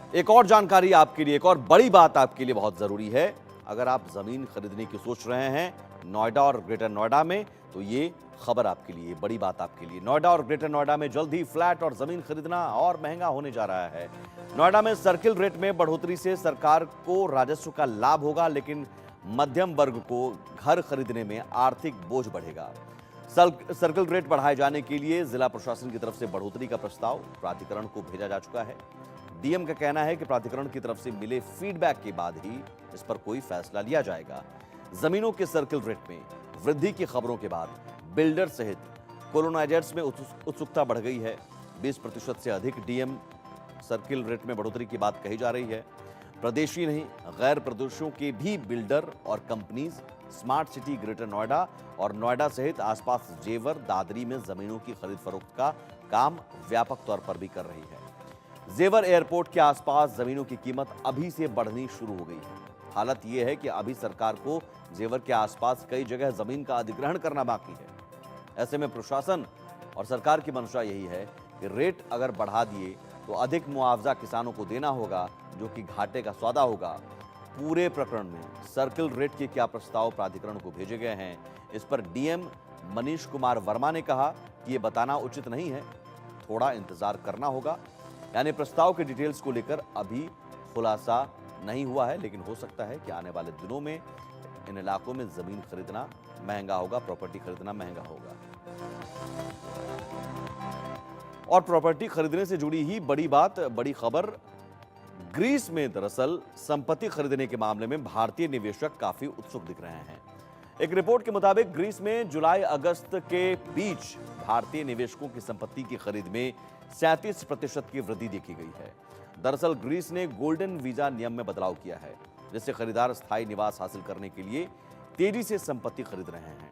एक और जानकारी आपके लिए, एक और बड़ी बात आपके लिए बहुत जरूरी है। अगर आप जमीन खरीदने की सोच रहे हैं नोएडा और ग्रेटर नोएडा में, तो ये खबर आपके लिए, बड़ी बात आपके लिए। नोएडा और ग्रेटर नोएडा में जल्द ही फ्लैट और जमीन खरीदना और महंगा होने जा रहा है। नोएडा में सर्किल रेट में बढ़ोतरी से सरकार को राजस्व का लाभ होगा, लेकिन मध्यम वर्ग को घर खरीदने में आर्थिक बोझ बढ़ेगा। सर्किल रेट बढ़ाए जाने के लिए जिला प्रशासन की तरफ से बढ़ोतरी का प्रस्ताव प्राधिकरण को भेजा जा चुका है। डीएम का कहना है कि प्राधिकरण की तरफ से मिले फीडबैक के बाद ही इस पर कोई फैसला लिया जाएगा। जमीनों के सर्किल रेट में वृद्धि की खबरों के बाद बिल्डर सहित कोलोनाइजर्स में उत्सुकता बढ़ गई है। 20% से अधिक डीएम सर्किल रेट में बढ़ोतरी की बात कही जा रही है। प्रदेशी नहीं, गैर प्रदेशों के भी बिल्डर और companies smart city greater Noida और नोएडा सहित आसपास जेवर दादरी में जमीनों की खरीद फरोख्त का काम व्यापक तौर पर भी कर रही है। जेवर एयरपोर्ट के आसपास जमीनों की कीमत अभी से बढ़नी शुरू हो गई है। हालत यह है कि अभी सरकार को जेवर के आसपास कई जगह जमीन का अधिग्रहण करना बाकी है। ऐसे में प्रशासन और सरकार की मंशा यही है कि रेट अगर बढ़ा दिए तो अधिक मुआवजा किसानों को देना होगा, जो कि घाटे का सौदा होगा। पूरे प्रकरण में सर्किल रेट के क्या प्रस्ताव प्राधिकरण को भेजे गए हैं, इस पर डीएम मनीष कुमार वर्मा ने कहा कि यह बताना उचित नहीं है, थोड़ा इंतजार करना होगा। यानी प्रस्ताव के डिटेल्स को लेकर अभी खुलासा नहीं हुआ है, लेकिन हो सकता है कि आने वाले दिनों में इन इलाकों में जमीन खरीदना महंगा होगा, प्रॉपर्टी खरीदना महंगा होगा। और प्रॉपर्टी खरीदने से जुड़ी ही बड़ी बात, बड़ी खबर, ग्रीस में दरअसल संपत्ति खरीदने के मामले में भारतीय निवेशक काफी उत्सुक दिख रहे हैं। एक रिपोर्ट के मुताबिक ग्रीस में जुलाई अगस्त के बीच भारतीय निवेशकों की संपत्ति की खरीद में 37% की वृद्धि देखी गई है। दरअसल ग्रीस ने गोल्डन वीजा नियम में बदलाव किया है, जिससे खरीदार स्थायी निवास हासिल करने के लिए तेजी से संपत्ति खरीद रहे हैं।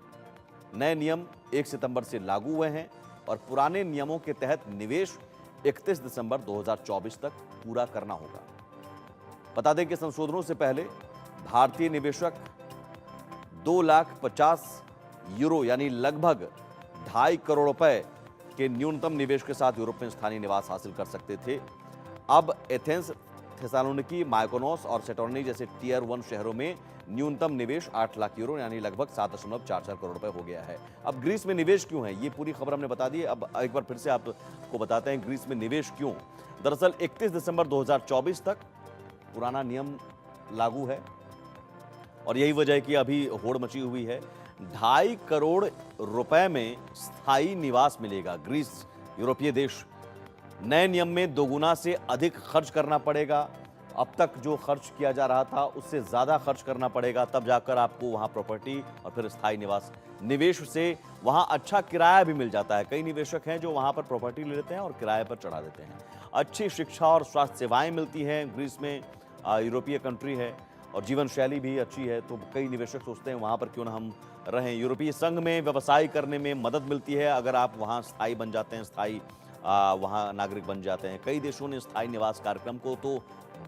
नए नियम 1 सितंबर से लागू हुए हैं और पुराने नियमों के तहत निवेश 31 दिसंबर 2024 तक पूरा करना होगा। बता दें कि संशोधनों से पहले भारतीय निवेशक 2,50,000 यूरो यानी लगभग 2.5 करोड़ रुपए के न्यूनतम निवेश के साथ यूरोप में स्थायी निवास हासिल कर सकते थे। अब एथेंस, थेसालोनिकी, माइकोनोस और सेटोर्नी जैसे टियर 1 शहरों में न्यूनतम निवेश 8 लाख यूरो यानी लगभग 7.44 करोड़ रुपए हो गया है। अब ग्रीस में निवेश क्यों है, ये पूरी खबर हमने बता दी है। अब एक बार फिर से आपको बताते हैं ग्रीस में निवेश क्यों। दरअसल 31 दिसंबर 2024 तक पुराना नियम लागू है और यही वजह है कि अभी होड़ मची हुई है। 2.5 करोड़ रुपए में स्थायी निवास मिलेगा। ग्रीस यूरोपीय देश, नए नियम में दोगुना से अधिक खर्च करना पड़ेगा। अब तक जो खर्च किया जा रहा था उससे ज़्यादा खर्च करना पड़ेगा, तब जाकर आपको वहाँ प्रॉपर्टी और फिर स्थायी निवास। निवेश से वहाँ अच्छा किराया भी मिल जाता है। कई निवेशक हैं जो वहाँ पर प्रॉपर्टी ले लेते हैं और किराए पर चढ़ा देते हैं। अच्छी शिक्षा और स्वास्थ्य सेवाएं मिलती हैं ग्रीस में, यूरोपीय कंट्री है और जीवन शैली भी अच्छी है, तो कई निवेशक सोचते हैं वहाँ पर क्यों ना हम रहें। यूरोपीय संघ में व्यवसाय करने में मदद मिलती है अगर आप वहाँ स्थायी बन जाते हैं, स्थायी वहाँ नागरिक बन जाते हैं। कई देशों ने स्थायी निवास कार्यक्रम को तो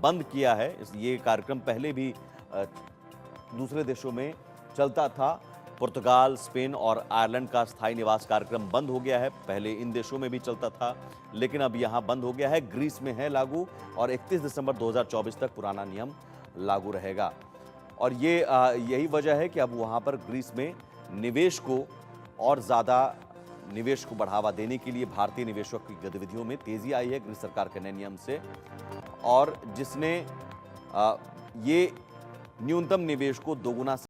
बंद किया है। ये कार्यक्रम पहले भी दूसरे देशों में चलता था। पुर्तगाल, स्पेन और आयरलैंड का स्थायी निवास कार्यक्रम बंद हो गया है। पहले इन देशों में भी चलता था, लेकिन अब यहाँ बंद हो गया है। ग्रीस में है लागू और 31 दिसंबर 2024 तक पुराना नियम लागू रहेगा। और ये यही वजह है कि अब वहाँ पर ग्रीस में निवेश को और ज़्यादा निवेश को बढ़ावा देने के लिए भारतीय निवेशकों की गतिविधियों में तेजी आई है ग्रीस सरकार के नए नियम से, और जिसने ये न्यूनतम निवेश को दोगुना